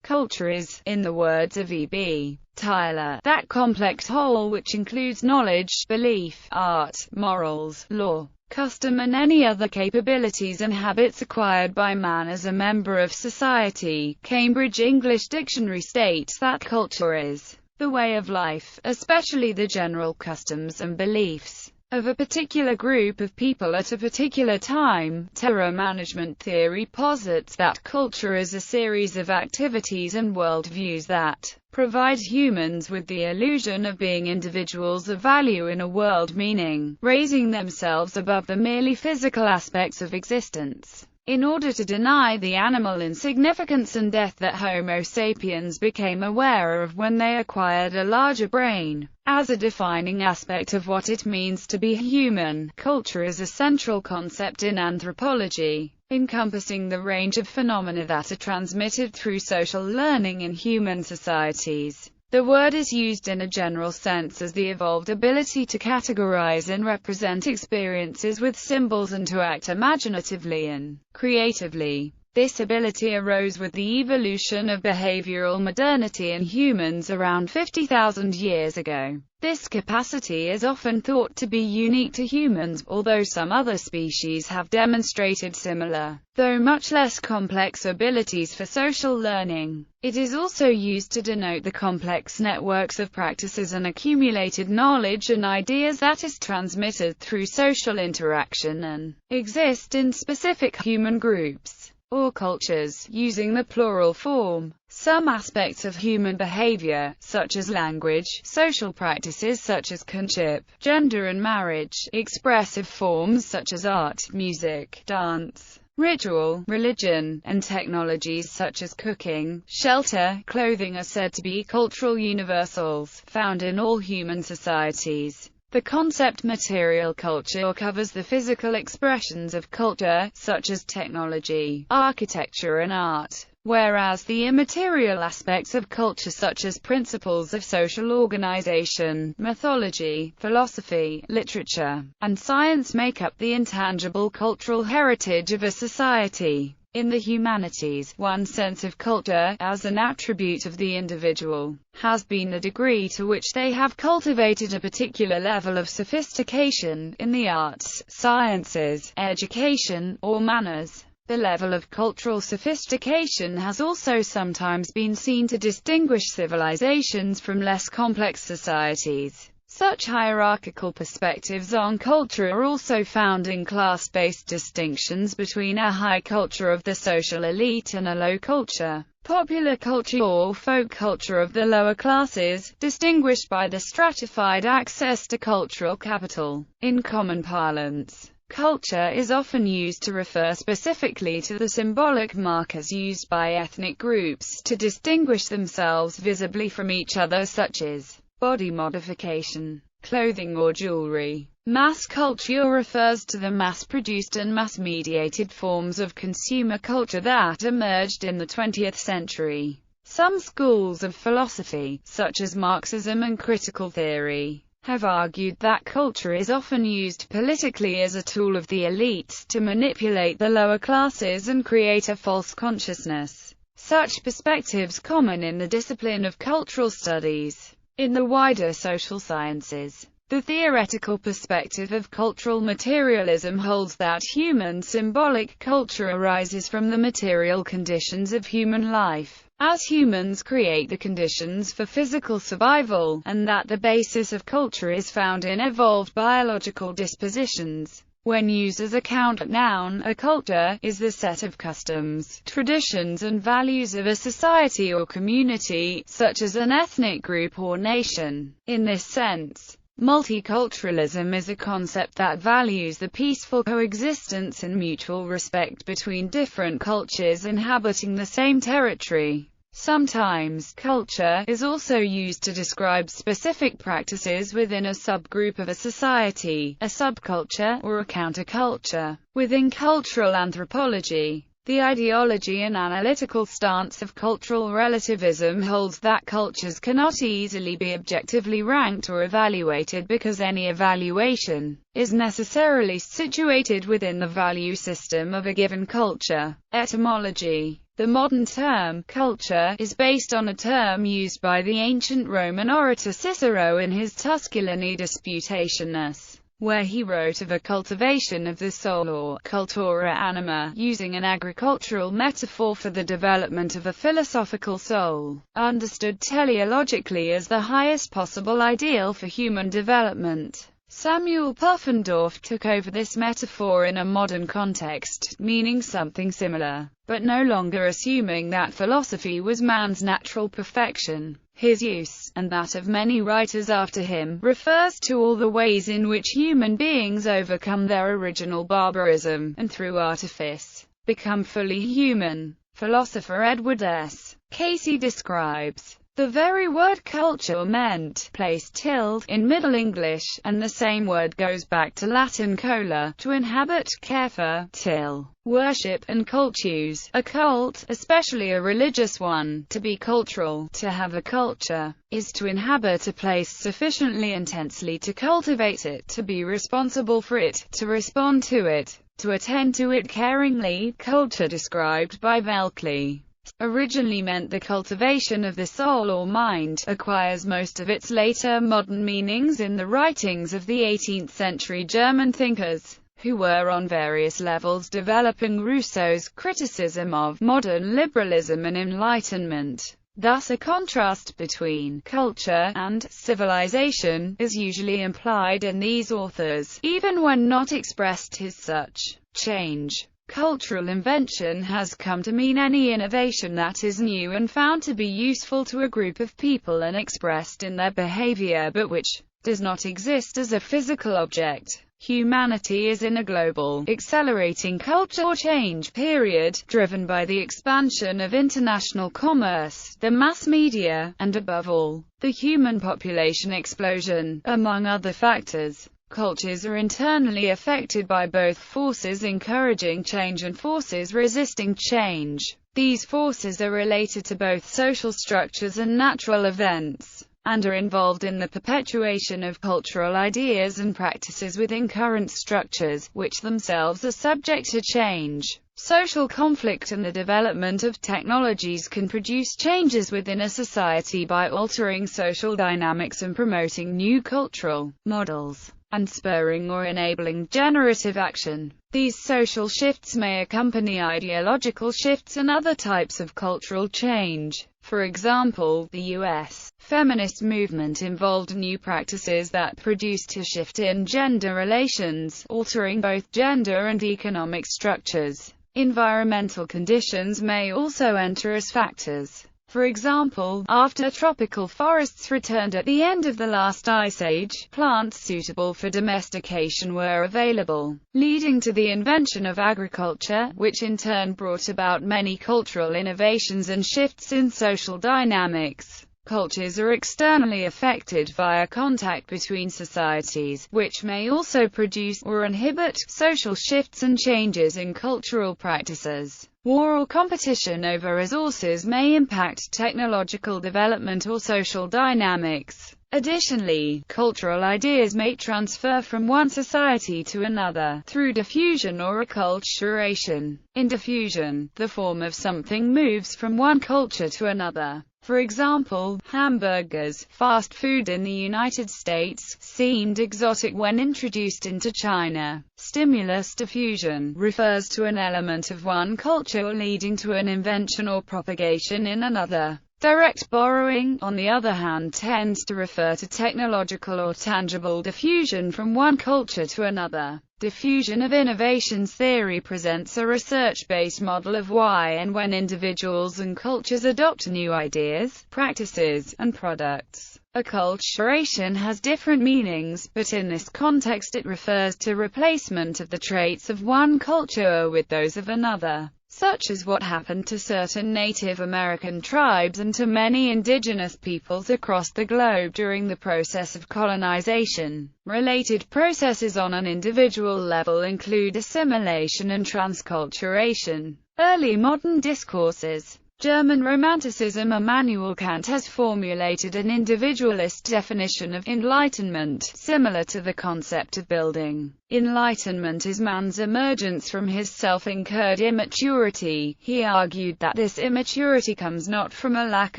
Culture is, in the words of E.B. Tyler, that complex whole which includes knowledge, belief, art, morals, law, custom and any other capabilities and habits acquired by man as a member of society. Cambridge English Dictionary states that culture is the way of life, especially the general customs and beliefs of a particular group of people at a particular time. Terror management theory posits that culture is a series of activities and worldviews that provide humans with the illusion of being individuals of value in a world, meaning raising themselves above the merely physical aspects of existence. In order to deny the animal insignificance and death that Homo sapiens became aware of when they acquired a larger brain, as a defining aspect of what it means to be human, culture is a central concept in anthropology, encompassing the range of phenomena that are transmitted through social learning in human societies. The word is used in a general sense as the evolved ability to categorize and represent experiences with symbols and to act imaginatively and creatively. This ability arose with the evolution of behavioral modernity in humans around 50,000 years ago. This capacity is often thought to be unique to humans, although some other species have demonstrated similar, though much less complex abilities for social learning. It is also used to denote the complex networks of practices and accumulated knowledge and ideas that is transmitted through social interaction and exist in specific human groups or cultures, using the plural form. Some aspects of human behavior, such as language, social practices such as kinship, gender and marriage, expressive forms such as art, music, dance, ritual, religion, and technologies such as cooking, shelter, clothing are said to be cultural universals, found in all human societies. The concept material culture covers the physical expressions of culture, such as technology, architecture and art, whereas the immaterial aspects of culture such as principles of social organization, mythology, philosophy, literature, and science make up the intangible cultural heritage of a society. In the humanities, one sense of culture, as an attribute of the individual, has been the degree to which they have cultivated a particular level of sophistication. In the arts, sciences, education, or manners, the level of cultural sophistication has also sometimes been seen to distinguish civilizations from less complex societies. Such hierarchical perspectives on culture are also found in class-based distinctions between a high culture of the social elite and a low culture, popular culture or folk culture of the lower classes, distinguished by the stratified access to cultural capital. In common parlance, culture is often used to refer specifically to the symbolic markers used by ethnic groups to distinguish themselves visibly from each other, such as body modification, clothing or jewelry. Mass culture refers to the mass-produced and mass-mediated forms of consumer culture that emerged in the 20th century. Some schools of philosophy, such as Marxism and critical theory, have argued that culture is often used politically as a tool of the elites to manipulate the lower classes and create a false consciousness. Such perspectives common in the discipline of cultural studies. In the wider social sciences, the theoretical perspective of cultural materialism holds that human symbolic culture arises from the material conditions of human life, as humans create the conditions for physical survival, and that the basis of culture is found in evolved biological dispositions. When used as a count noun, a culture is the set of customs, traditions and values of a society or community, such as an ethnic group or nation. In this sense, multiculturalism is a concept that values the peaceful coexistence and mutual respect between different cultures inhabiting the same territory. Sometimes, culture is also used to describe specific practices within a subgroup of a society, a subculture, or a counterculture. Within cultural anthropology, the ideology and analytical stance of cultural relativism holds that cultures cannot easily be objectively ranked or evaluated because any evaluation is necessarily situated within the value system of a given culture. Etymology. The modern term, culture, is based on a term used by the ancient Roman orator Cicero in his Tusculanae Disputationis, where he wrote of a cultivation of the soul or cultura anima, using an agricultural metaphor for the development of a philosophical soul, understood teleologically as the highest possible ideal for human development. Samuel Pufendorf took over this metaphor in a modern context, meaning something similar, but no longer assuming that philosophy was man's natural perfection. His use, and that of many writers after him, refers to all the ways in which human beings overcome their original barbarism, and through artifice, become fully human. Philosopher Edward S. Casey describes the very word culture meant place tilde in Middle English, and the same word goes back to Latin cola, to inhabit, care for, till, worship, and cultus, a cult, especially a religious one. To be cultural, to have a culture, is to inhabit a place sufficiently intensely to cultivate it, to be responsible for it, to respond to it, to attend to it caringly. Culture, described by Velkley, originally meant the cultivation of the soul or mind, acquires most of its later modern meanings in the writings of the 18th century German thinkers, who were on various levels developing Rousseau's criticism of modern liberalism and enlightenment. Thus a contrast between culture and civilization is usually implied in these authors, even when not expressed as such. Change. Cultural invention has come to mean any innovation that is new and found to be useful to a group of people and expressed in their behavior, but which does not exist as a physical object. Humanity is in a global, accelerating cultural change period, driven by the expansion of international commerce, the mass media, and above all, the human population explosion, among other factors. Cultures are internally affected by both forces encouraging change and forces resisting change. These forces are related to both social structures and natural events, and are involved in the perpetuation of cultural ideas and practices within current structures, which themselves are subject to change. Social conflict and the development of technologies can produce changes within a society by altering social dynamics and promoting new cultural models, and spurring or enabling generative action. These social shifts may accompany ideological shifts and other types of cultural change. For example, the U.S. feminist movement involved new practices that produced a shift in gender relations, altering both gender and economic structures. Environmental conditions may also enter as factors. For example, after tropical forests returned at the end of the last ice age, plants suitable for domestication were available, leading to the invention of agriculture, which in turn brought about many cultural innovations and shifts in social dynamics. Cultures are externally affected via contact between societies, which may also produce or inhibit social shifts and changes in cultural practices. War or competition over resources may impact technological development or social dynamics. Additionally, cultural ideas may transfer from one society to another, through diffusion or acculturation. In diffusion, the form of something moves from one culture to another. For example, hamburgers, fast food in the United States, seemed exotic when introduced into China. Stimulus diffusion refers to an element of one culture leading to an invention or propagation in another. Direct borrowing, on the other hand, tends to refer to technological or tangible diffusion from one culture to another. Diffusion of innovations theory presents a research-based model of why and when individuals and cultures adopt new ideas, practices, and products. Acculturation has different meanings, but in this context it refers to replacement of the traits of one culture with those of another, such as what happened to certain Native American tribes and to many indigenous peoples across the globe during the process of colonization. Related processes on an individual level include assimilation and transculturation. Early modern discourses. German Romanticism. Immanuel Kant has formulated an individualist definition of enlightenment, similar to the concept of building. Enlightenment is man's emergence from his self-incurred immaturity. He argued that this immaturity comes not from a lack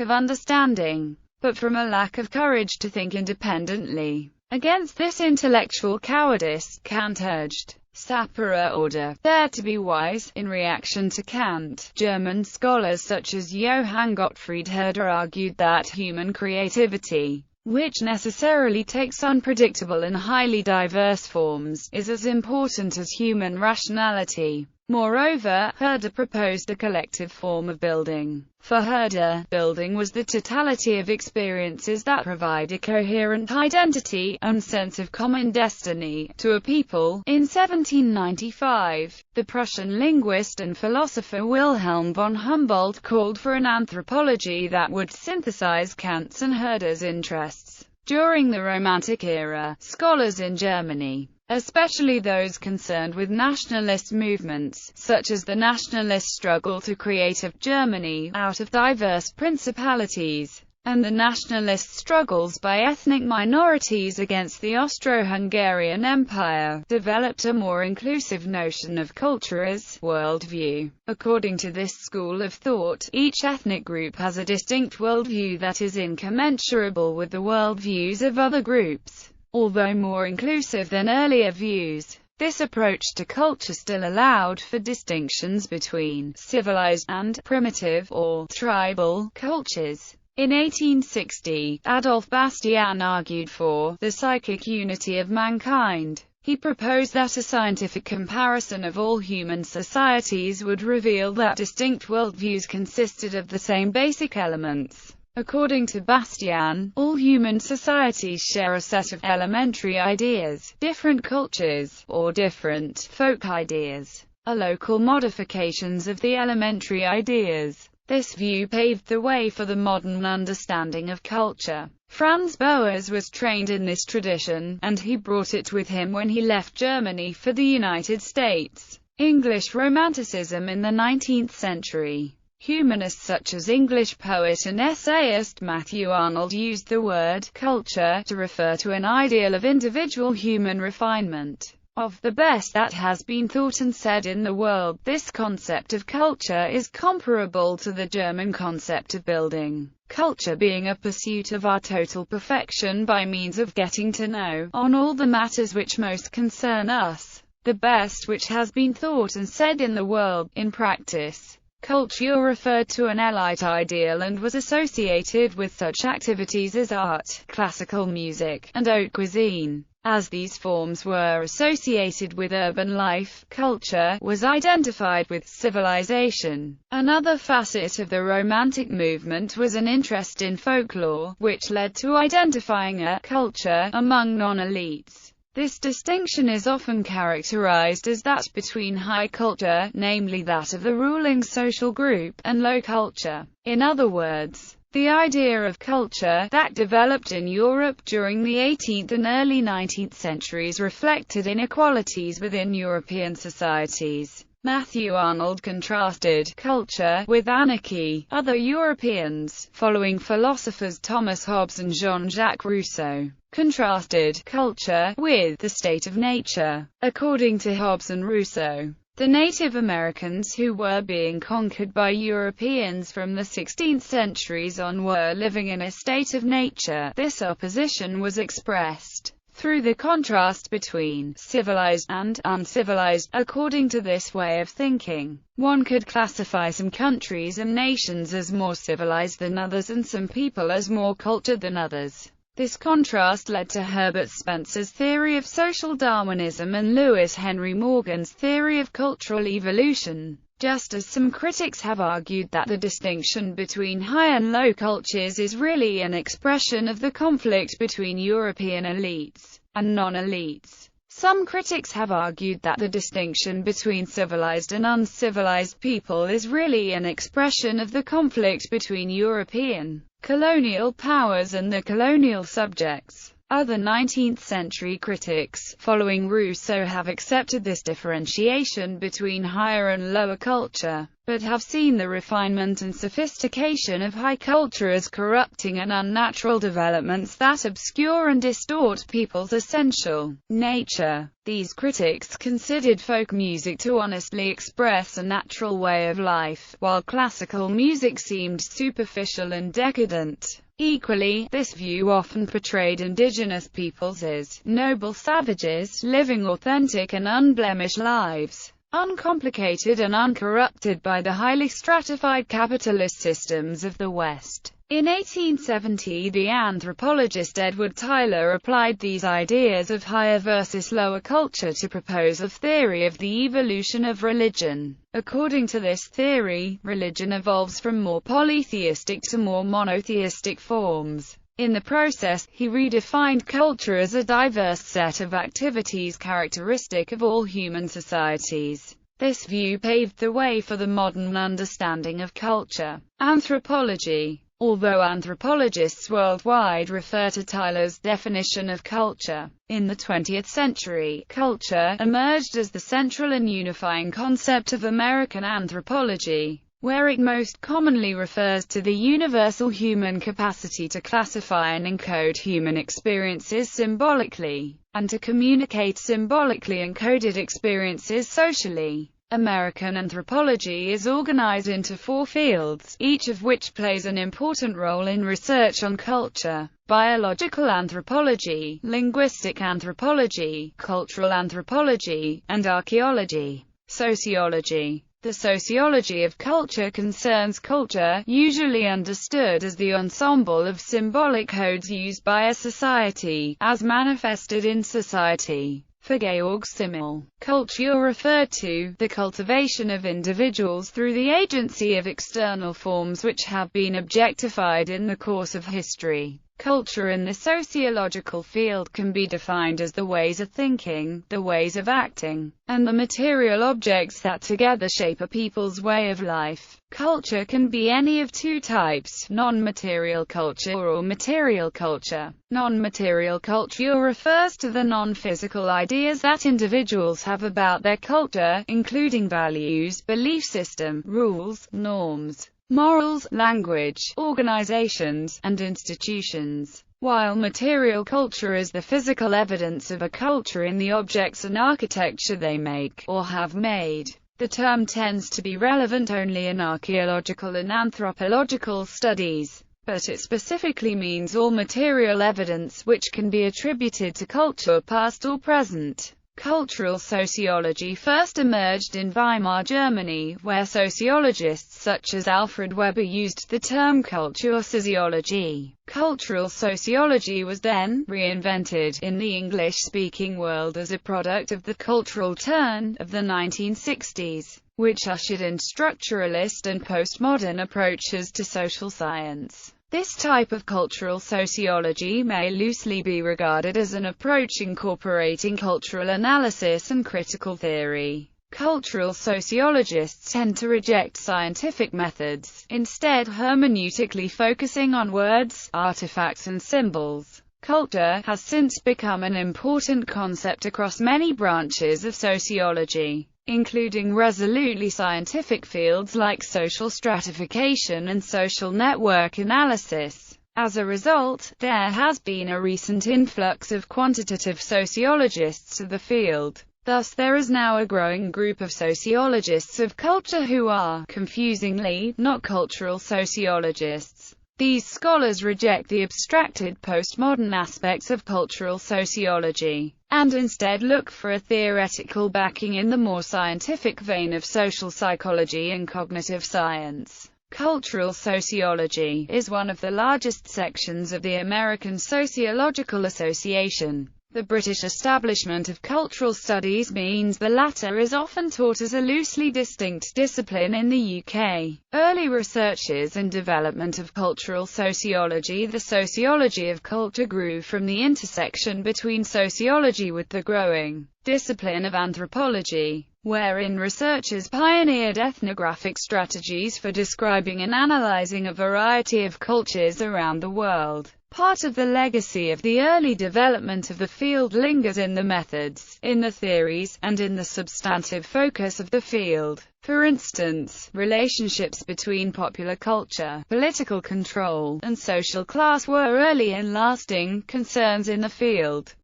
of understanding, but from a lack of courage to think independently. Against this intellectual cowardice, Kant urged sapere aude, dare to be wise. In reaction to Kant, German scholars such as Johann Gottfried Herder argued that human creativity, which necessarily takes unpredictable and highly diverse forms, is as important as human rationality. Moreover, Herder proposed a collective form of building. For Herder, building was the totality of experiences that provide a coherent identity and sense of common destiny to a people. In 1795, the Prussian linguist and philosopher Wilhelm von Humboldt called for an anthropology that would synthesize Kant's and Herder's interests. During the Romantic era, scholars in Germany, especially those concerned with nationalist movements, such as the nationalist struggle to create a Germany out of diverse principalities, and the nationalist struggles by ethnic minorities against the Austro-Hungarian Empire, developed a more inclusive notion of culture as worldview. According to this school of thought, each ethnic group has a distinct worldview that is incommensurable with the worldviews of other groups, although more inclusive than earlier views. This approach to culture still allowed for distinctions between civilized and primitive or tribal cultures. In 1860, Adolf Bastian argued for the psychic unity of mankind. He proposed that a scientific comparison of all human societies would reveal that distinct worldviews consisted of the same basic elements. According to Bastian, all human societies share a set of elementary ideas. Different cultures, or different folk ideas, are local modifications of the elementary ideas. This view paved the way for the modern understanding of culture. Franz Boas was trained in this tradition, and he brought it with him when he left Germany for the United States. English Romanticism in the 19th century. Humanists such as English poet and essayist Matthew Arnold used the word culture to refer to an ideal of individual human refinement, of the best that has been thought and said in the world. This concept of culture is comparable to the German concept of building, culture being a pursuit of our total perfection by means of getting to know, on all the matters which most concern us, the best which has been thought and said in the world. In practice, culture referred to an elite ideal and was associated with such activities as art, classical music, and haute cuisine. As these forms were associated with urban life, culture was identified with civilization. Another facet of the Romantic movement was an interest in folklore, which led to identifying a culture among non-elites. This distinction is often characterized as that between high culture, namely that of the ruling social group, and low culture. In other words, the idea of culture that developed in Europe during the 18th and early 19th centuries reflected inequalities within European societies. Matthew Arnold contrasted culture with anarchy. Other Europeans, following philosophers Thomas Hobbes and Jean-Jacques Rousseau, contrasted culture with the state of nature. According to Hobbes and Rousseau, the Native Americans who were being conquered by Europeans from the 16th centuries on were living in a state of nature. This opposition was expressed through the contrast between civilized and uncivilized. According to this way of thinking, one could classify some countries and nations as more civilized than others and some people as more cultured than others. This contrast led to Herbert Spencer's theory of social Darwinism and Lewis Henry Morgan's theory of cultural evolution. Just as some critics have argued that the distinction between high and low cultures is really an expression of the conflict between European elites and non-elites, some critics have argued that the distinction between civilized and uncivilized people is really an expression of the conflict between European colonial powers and the colonial subjects. Other 19th-century critics, following Rousseau, have accepted this differentiation between higher and lower culture, but have seen the refinement and sophistication of high culture as corrupting and unnatural developments that obscure and distort people's essential nature. These critics considered folk music to honestly express a natural way of life, while classical music seemed superficial and decadent. Equally, this view often portrayed indigenous peoples as noble savages, living authentic and unblemished lives, uncomplicated and uncorrupted by the highly stratified capitalist systems of the West. In 1870, the anthropologist Edward Tyler applied these ideas of higher versus lower culture to propose a theory of the evolution of religion. According to this theory, religion evolves from more polytheistic to more monotheistic forms. In the process, he redefined culture as a diverse set of activities characteristic of all human societies. This view paved the way for the modern understanding of culture. Anthropology. Although anthropologists worldwide refer to Tyler's definition of culture, in the 20th century, culture emerged as the central and unifying concept of American anthropology, where it most commonly refers to the universal human capacity to classify and encode human experiences symbolically, and to communicate symbolically encoded experiences socially. American anthropology is organized into 4 fields, each of which plays an important role in research on culture: biological anthropology, linguistic anthropology, cultural anthropology, and archaeology. Sociology. The sociology of culture concerns culture, usually understood as the ensemble of symbolic codes used by a society, as manifested in society. For Georg Simmel, culture referred to the cultivation of individuals through the agency of external forms which have been objectified in the course of history. Culture in the sociological field can be defined as the ways of thinking, the ways of acting, and the material objects that together shape a people's way of life. Culture can be any of 2 types, non-material culture or material culture. Non-material culture refers to the non-physical ideas that individuals have about their culture, including values, belief system, rules, norms, morals, language, organizations, and institutions. While material culture is the physical evidence of a culture in the objects and architecture they make, or have made. The term tends to be relevant only in archaeological and anthropological studies, but it specifically means all material evidence which can be attributed to culture, past or present. Cultural sociology first emerged in Weimar Germany, where sociologists such as Alfred Weber used the term Kultursoziologie. Cultural sociology was then reinvented in the English-speaking world as a product of the cultural turn of the 1960s, which ushered in structuralist and postmodern approaches to social science. This type of cultural sociology may loosely be regarded as an approach incorporating cultural analysis and critical theory. Cultural sociologists tend to reject scientific methods, instead hermeneutically focusing on words, artifacts and symbols. Culture has since become an important concept across many branches of sociology, including resolutely scientific fields like social stratification and social network analysis. As a result, there has been a recent influx of quantitative sociologists to the field. Thus there is now a growing group of sociologists of culture who are, confusingly, not cultural sociologists. These scholars reject the abstracted postmodern aspects of cultural sociology, and instead look for a theoretical backing in the more scientific vein of social psychology and cognitive science. Cultural sociology is one of the largest sections of the American Sociological Association. The British establishment of cultural studies means the latter is often taught as a loosely distinct discipline in the UK. Early researches and development of cultural sociology. The sociology of culture grew from the intersection between sociology with the growing discipline of anthropology, wherein researchers pioneered ethnographic strategies for describing and analyzing a variety of cultures around the world. Part of the legacy of the early development of the field lingers in the methods, in the theories, and in the substantive focus of the field. For instance, relationships between popular culture, political control, and social class were early and lasting concerns in the field.